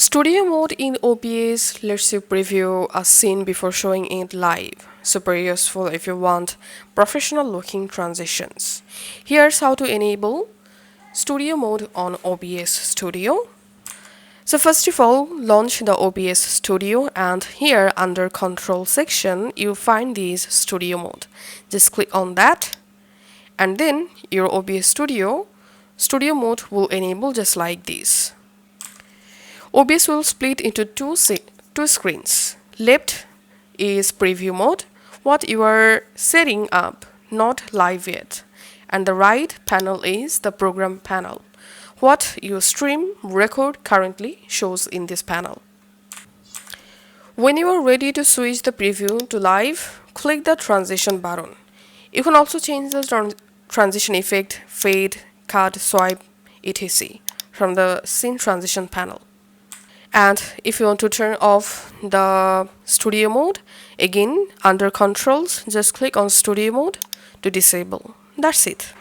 Studio mode in OBS lets you preview a scene before showing it live. Super useful if you want professional looking transitions. Here's how to enable studio mode on OBS Studio. So first of all, launch the OBS Studio, and here under control section you find this studio mode. Just click on that, and then your OBS studio mode will enable just like this. OBS will split into two screens. Left is preview mode, what you are setting up, not live yet. And the right panel is the program panel. What you stream, record currently shows in this panel. When you are ready to switch the preview to live, click the transition button. You can also change the transition effect, fade, cut, swipe, etc. from the scene transition panel. And if you want to turn off the studio mode, again under controls, just click on studio mode to disable. That's it.